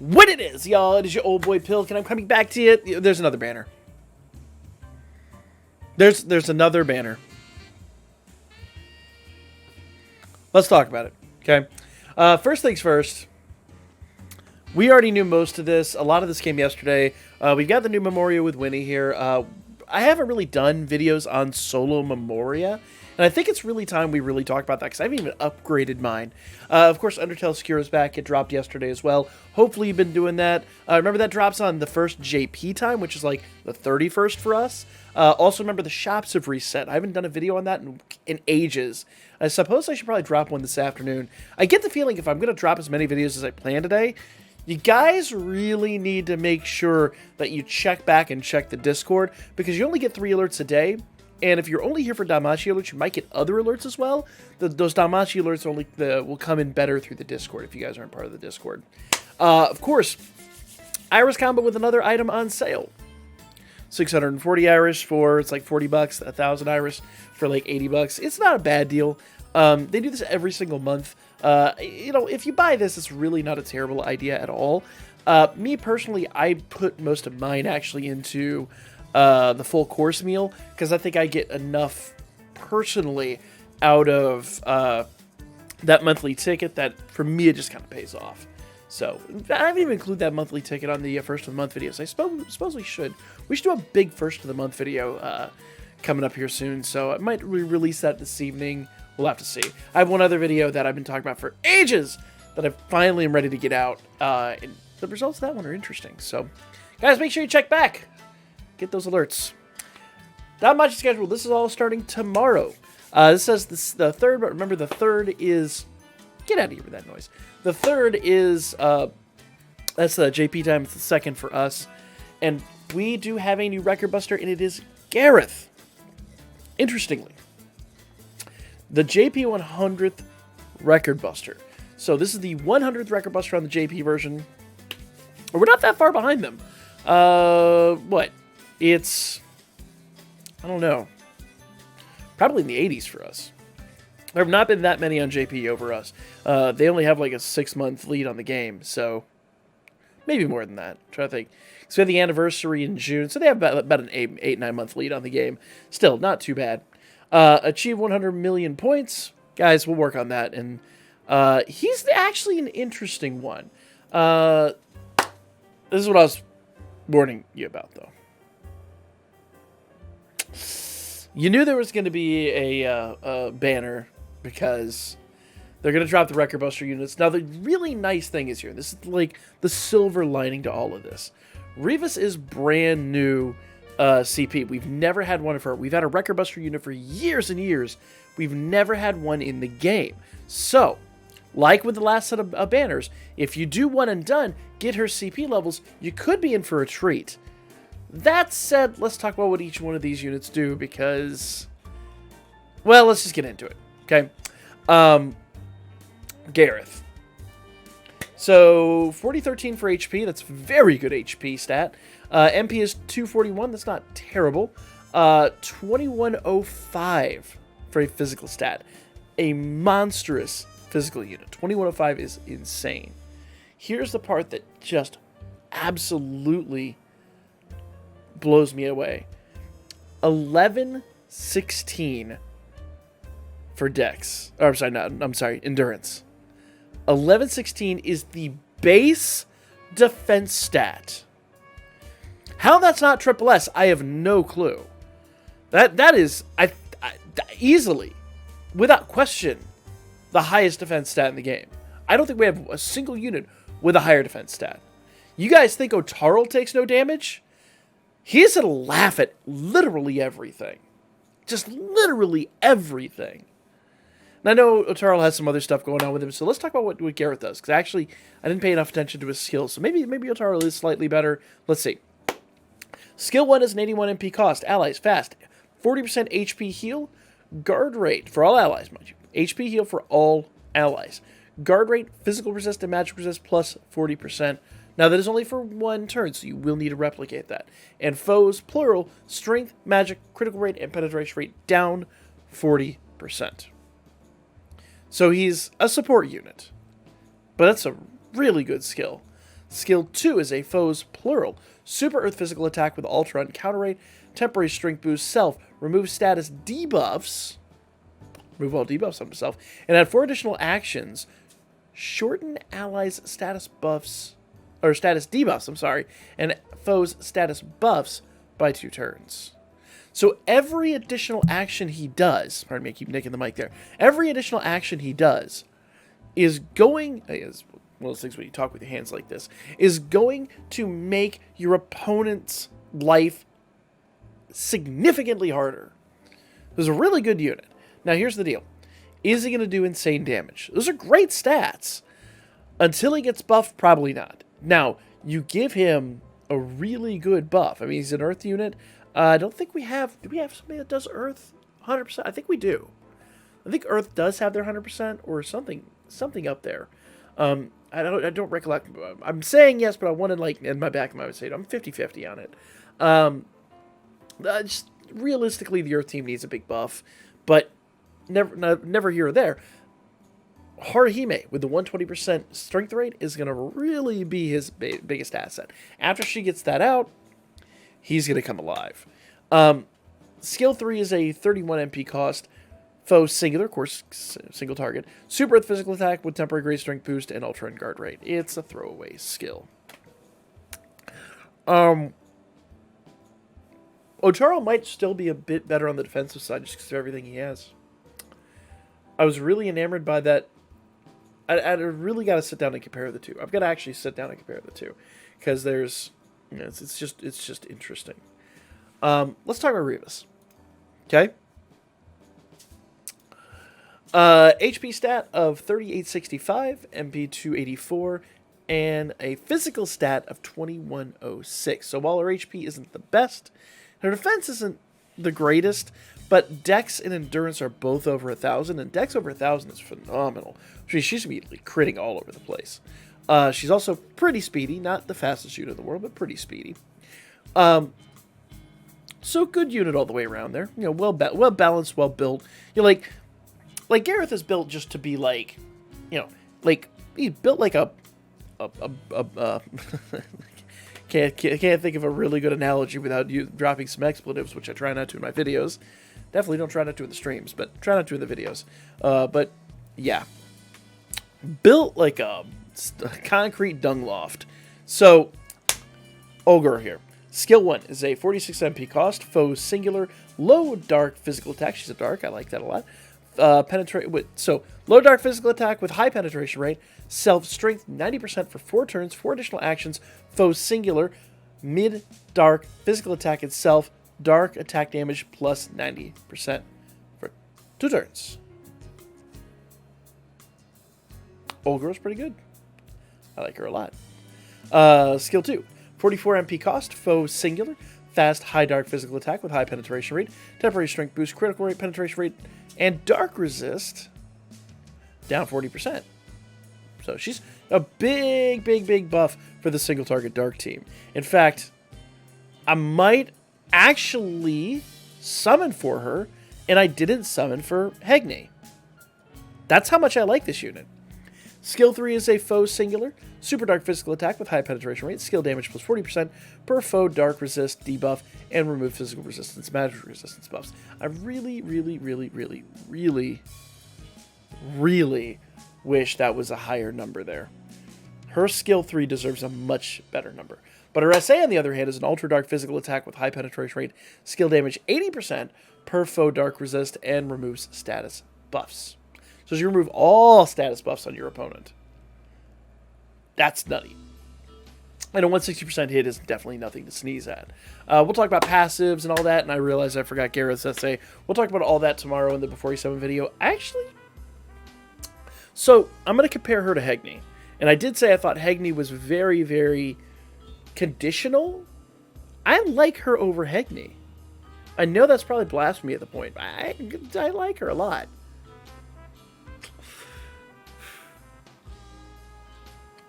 What it is, y'all, it is your old boy Pilk, and I'm coming back to you. There's another banner. There's another banner. Let's talk about it, okay? First things first. We already knew most of this. A lot of this came yesterday. We've got the new Memoria with Winnie here. I haven't really done videos on solo Memoria, and I think it's really time we really talk about that, because I haven't even upgraded mine. Of course, Undertale Secure is back. It dropped yesterday as well. Hopefully you've been doing that. Remember, that drops on the first JP time, which is like the 31st for us. Also, remember, the shops have reset. I haven't done a video on that in ages. I suppose I should probably drop one this afternoon. I get the feeling if I'm going to drop as many videos as I plan today, you guys really need to make sure that you check back and check the Discord, because you only get 3 alerts a day. And if you're only here for Danmachi alerts, you might get other alerts as well. Those Danmachi alerts will come in better through the Discord if you guys aren't part of the Discord. Of course, Iris combo with another item on sale. 640 Iris for, it's like 40 bucks, 1,000 Iris for like 80 bucks. It's not a bad deal. They do this every single month. You know, if you buy this, it's really not a terrible idea at all. Me personally, I put most of mine actually into the full course meal, because I think I get enough personally out of that monthly ticket that for me it just kind of pays off. So I haven't even included that monthly ticket on the first of the month videos. I suppose we should. We should do a big first of the month video coming up here soon. So I might release that this evening. We'll have to see. I have one other video that I've been talking about for ages that I finally am ready to get out. And the results of that one are interesting. So guys, make sure you check back. Get those alerts. Danmachi schedule. This is all starting tomorrow. This says this the 3rd, but remember the 3rd is... Get out of here with that noise. The 3rd is... that's the JP time. It's the 2nd for us. And we do have a new record buster, and it is Gareth. Interestingly, the JP 100th record buster. So this is the 100th record buster on the JP version. We're not that far behind them. What? It's, I don't know, probably in the 80s for us. There have not been that many on JP over us. They only have like a 6-month lead on the game, so maybe more than that. I'm trying to think. So we had the anniversary in June, so they have about an 8-9 month lead on the game. Still, not too bad. Achieve 100 million points. Guys, we'll work on that. And he's actually an interesting one. This is what I was warning you about, though. You knew there was going to be a banner, because they're going to drop the record buster units. Now, the really nice thing is here. This is like the silver lining to all of this. Revis is brand new CP. We've never had one of her. We've had a record buster unit for years and years. We've never had one in the game. So, like with the last set of banners, if you do one and done, get her CP levels, you could be in for a treat. That said, let's talk about what each one of these units do, because, well, let's just get into it, okay? Gareth. So, 4013 for HP, that's very good HP stat. MP is 241, that's not terrible. 2105 for a physical stat. A monstrous physical unit. 2105 is insane. Here's the part that just absolutely blows me away. 1116 for Dex. Oh, I'm sorry, Endurance. 1116 is the base defense stat. How that's not triple S, I have no clue. That is easily, without question, the highest defense stat in the game. I don't think we have a single unit with a higher defense stat. You guys think Otarl takes no damage? He's going to laugh at literally everything. Just literally everything. And I know Otarl has some other stuff going on with him, so let's talk about what Gareth does. Because actually, I didn't pay enough attention to his skills, so maybe Otarl is slightly better. Let's see. Skill 1 is an 81 MP cost. Allies, fast. 40% HP heal. Guard rate for all allies, mind you. HP heal for all allies. Guard rate, physical resist, and magic resist plus 40%. Now, that is only for one turn, so you will need to replicate that. And foes, plural, strength, magic, critical rate, and penetration rate down 40%. So he's a support unit. But that's a really good skill. Skill 2 is a foe's plural. Super Earth physical attack with Ultra and counter rate. Temporary strength boost. Self. Remove status debuffs. Remove all debuffs on himself. And add 4 additional actions. Shorten allies' status buffs. Or status debuffs, I'm sorry. And foes' status buffs by 2 turns. So every additional action he does. Pardon me, I keep nicking the mic there. Every additional action he does is going. Is one of those things when you talk with your hands like this. Is going to make your opponent's life significantly harder. It was a really good unit. Now, here's the deal. Is he going to do insane damage? Those are great stats. Until he gets buffed, probably not. Now, you give him a really good buff. I mean, he's an Earth unit. I don't think we have... Do we have somebody that does Earth 100%? I think we do. I think Earth does have their 100% or something up there. I don't recollect. I'm saying yes, but I want to, like, in my back of my head, I'm 50-50 on it. Just realistically, the Earth team needs a big buff, but never here or there. Haruhime, with the 120% strength rate, is going to really be his biggest asset. After she gets that out, he's going to come alive. Skill 3 is a 31 MP cost. Foe singular, of course, single target. Super Earth physical attack with temporary great strength boost and ultra and guard rate. It's a throwaway skill. Otaro might still be a bit better on the defensive side just because of everything he has. I was really enamored by that. I really got to sit down and compare the two. I've got to actually sit down and compare the two because there's, you know, it's just interesting. Let's talk about Revis. Okay. HP stat of 3865, MP 284, and a physical stat of 2106. So while her HP isn't the best, her defense isn't the greatest, but Dex and Endurance are both over 1,000, and Dex over 1,000 is phenomenal. She's immediately critting all over the place. She's also pretty speedy, not the fastest unit in the world, but pretty speedy. So good unit all the way around there. You know, well balanced, well built. You know, like Gareth is built just to be like, you know, like he's built like a can't think of a really good analogy without you dropping some expletives, which I try not to in my videos. Definitely don't try not to in the streams, but try not to in the videos. But yeah, built like a concrete dung loft. So Ogre here. Skill 1 is a 46 MP cost, foe singular, low dark physical attack. She's a dark, I like that a lot. So low dark physical attack with high penetration rate, self strength 90% for 4 turns, 4 additional actions, foe singular, mid dark physical attack itself, dark attack damage plus 90% for 2 turns. Old girl's pretty good. I like her a lot. Skill 2, 44 MP cost, foe singular, fast high dark physical attack with high penetration rate, temporary strength boost, critical rate, penetration rate, and dark resist down 40%. So she's a big buff for the single target dark team. In fact, I might actually summon for her, and I didn't summon for Hegne. That's how much I like this unit. Skill 3 is a foe singular, super dark physical attack with high penetration rate, skill damage plus 40% per foe dark resist debuff, and remove physical resistance, magic resistance buffs. I really wish that was a higher number there. Her skill 3 deserves a much better number. But her SA, on the other hand, is an ultra dark physical attack with high penetration rate, skill damage 80% per foe dark resist, and removes status buffs. So you remove all status buffs on your opponent. That's nutty. And a 160% hit is definitely nothing to sneeze at. We'll talk about passives and all that, and I realize I forgot Gareth's essay. We'll talk about all that tomorrow in the Before You Summon video. Actually, so I'm going to compare her to Hegne. And I did say I thought Hegne was very conditional. I like her over Hegne. I know that's probably blasphemy at the point, but I like her a lot.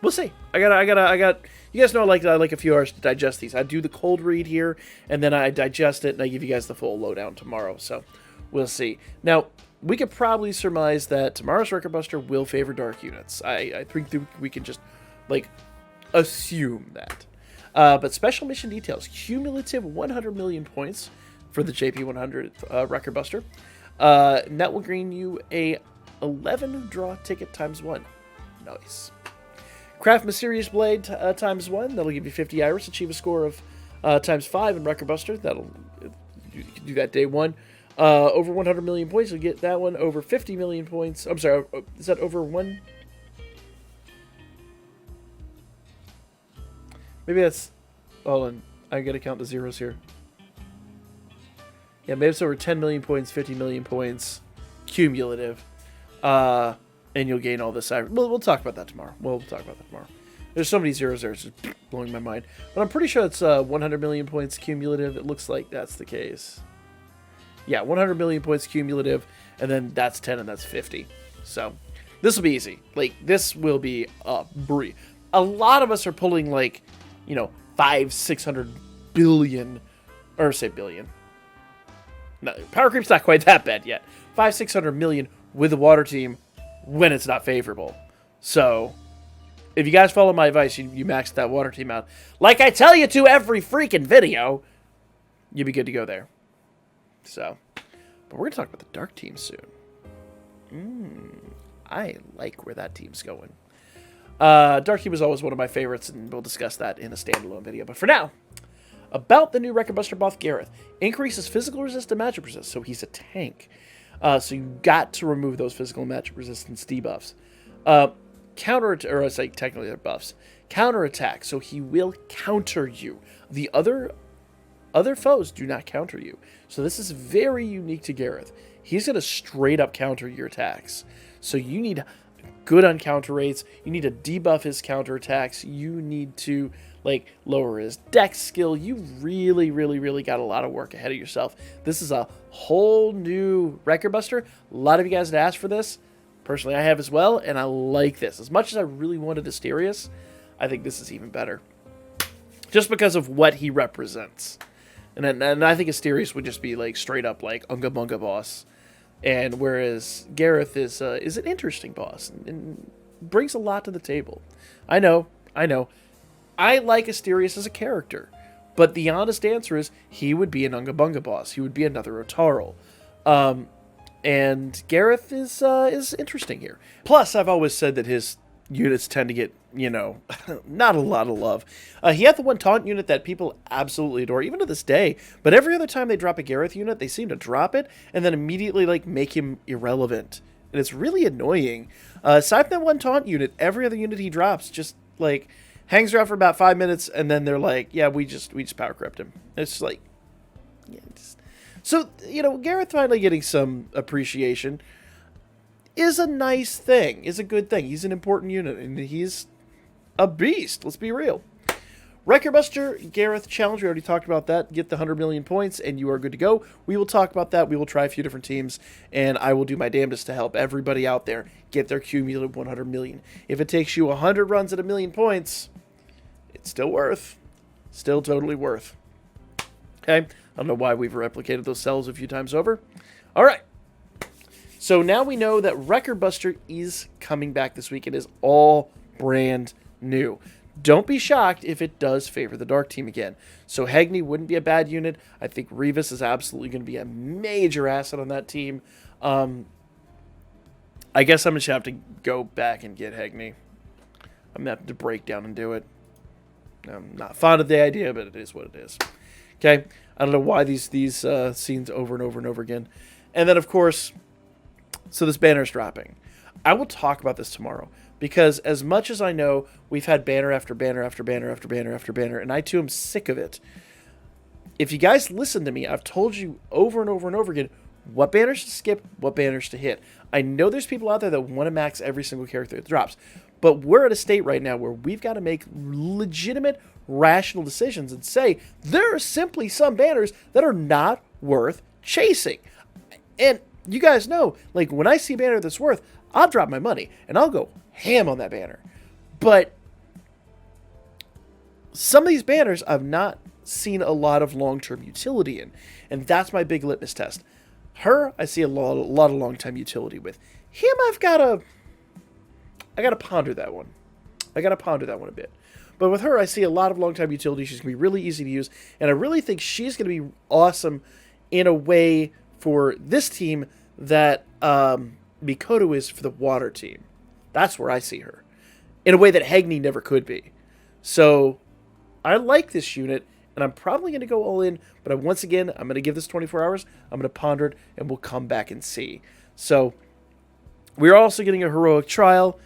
We'll see. I got. You guys know I like a few hours to digest these. I do the cold read here, and then I digest it, and I give you guys the full lowdown tomorrow. So, we'll see. Now, we could probably surmise that tomorrow's Record Buster will favor dark units. I think we can just, like, assume that. But special mission details: cumulative 100 million points for the JP100 Record Buster. That will gain you a 11 draw ticket times 1. Nice. Craft Mysterious Blade times 1. That'll give you 50 iris. Achieve a score of times 5 in Record Buster. You can do that day 1. Over 100 million points, you'll get that one. Over 50 million points. I'm sorry, is that over 1? Maybe that's... Hold on, I gotta count the zeros here. Yeah, maybe it's over 10 million points, 50 million points, cumulative. And you'll gain all this. We'll talk about that tomorrow. There's so many zeros there, it's just blowing my mind. But I'm pretty sure it's 100 million points cumulative. It looks like that's the case. Yeah, 100 million points cumulative, and then that's 10 and that's 50. So this will be easy. Like, this will be a breeze. A lot of us are pulling, like, 500-600 billion, or say billion. No, power creep's not quite that bad yet. 500-600 million with the water team when it's not favorable. So if you guys follow my advice, you max that water team out, like I tell you to every freaking video, you'll be good to go there. So, but we're gonna talk about the dark team soon. I like where that team's going. Dark team is always one of my favorites, and we'll discuss that in a standalone video. But for now, about the new Record Buster buff, Gareth increases physical resist and magic resist, so he's a tank. So you got to remove those physical and magic resistance debuffs. Technically they're buffs. Counter attack, so he will counter you. The other foes do not counter you. So this is very unique to Gareth. He's going to straight up counter your attacks. So you need good on counter rates. You need to debuff his counter attacks. You need to lower his dex skill. You really, really, really got a lot of work ahead of yourself. This is a whole new Record Buster. A lot of you guys had asked for this. Personally, I have as well, and I like this. As much as I really wanted Asterius, I think this is even better. Just because of what he represents. And I think Asterius would just be straight up Unga Bunga boss. And whereas Gareth is an interesting boss and brings a lot to the table. I know. I like Asterius as a character. But the honest answer is he would be an Unga Bunga boss. He would be another Otaro. And Gareth is interesting here. Plus, I've always said that his units tend to get, not a lot of love. He had the one taunt unit that people absolutely adore, even to this day. But every other time they drop a Gareth unit, they seem to drop it and then immediately make him irrelevant. And it's really annoying. Aside from that one taunt unit, every other unit he drops just hangs around for about 5 minutes, and then they're yeah, we just power crept him. It's so Gareth finally getting some appreciation is a nice thing, is a good thing. He's an important unit, and he's a beast. Let's be real. Record Buster Gareth Challenge, we already talked about that. Get the 100 million points, and you are good to go. We will talk about that. We will try a few different teams, and I will do my damnedest to help everybody out there get their cumulative 100 million. If it takes you 100 runs at 1 million points, it's still worth. Still totally worth. Okay? I don't know why we've replicated those cells a few times over. All right. So now we know that Record Buster is coming back this week. It is all brand new. Don't be shocked if it does favor the Dark Team again. So Hegni wouldn't be a bad unit. I think Revis is absolutely going to be a major asset on that team. I guess I'm going to have to go back and get Hegni. I'm going to have to break down and do it. I'm not fond of the idea, but it is what it is. Okay? I don't know why these scenes over and over and over again. And then, of course, so this banner is dropping. I will talk about this tomorrow. Because as much as I know, we've had banner after banner after banner after banner after banner, and I too am sick of it. If you guys listen to me, I've told you over and over and over again what banners to skip, what banners to hit. I know there's people out there that want to max every single character that drops, but we're at a state right now where we've got to make legitimate, rational decisions and say there are simply some banners that are not worth chasing. And you guys know, when I see a banner that's worth, I'll drop my money and I'll go ham on that banner. But some of these banners I've not seen a lot of long-term utility in, and that's my big litmus test. Her, I see a lot of long-term utility with. Him, I gotta ponder that one. I gotta ponder that one a bit. But with her, I see a lot of long-time utility. She's going to be really easy to use, and I really think she's going to be awesome in a way for this team that Mikoto is for the water team. That's where I see her. In a way that Hagni never could be. So, I like this unit, and I'm probably going to go all in, but once again, I'm going to give this 24 hours, I'm going to ponder it, and we'll come back and see. So, we're also getting a heroic trial.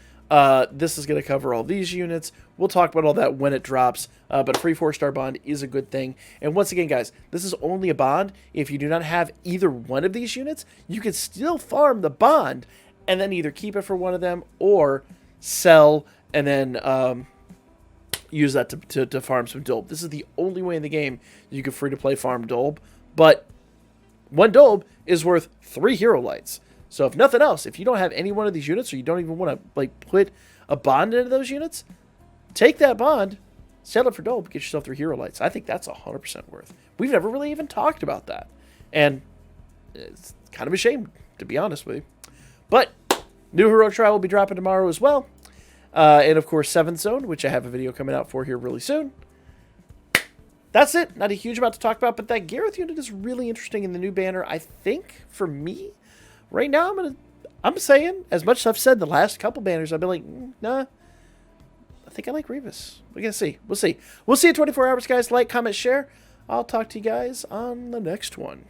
This is going to cover all these units. We'll talk about all that when it drops, but a free 4-star bond is a good thing. And once again, guys, this is only a bond. If you do not have either one of these units, you can still farm the bond, and then either keep it for one of them, or sell, and then use that to farm some Dolb. This is the only way in the game you can free-to-play farm Dolb, but one Dolb is worth 3 hero lights. So if nothing else, if you don't have any one of these units, or you don't even want to put a bond into those units, take that bond, sell it for Dolb, get yourself 3 hero lights. I think that's 100% worth. We've never really even talked about that, and it's kind of a shame, to be honest with you. But new heroic trial will be dropping tomorrow as well. And of course, 7th Zone, which I have a video coming out for here really soon. That's it. Not a huge amount to talk about, but that Gareth unit is really interesting in the new banner. I think, for me, right now, I'm saying, as much as I've said the last couple banners, I've been like, nah, I think I like Revis. We're going to see. We'll see. We'll see in 24 hours, guys. Like, comment, share. I'll talk to you guys on the next one.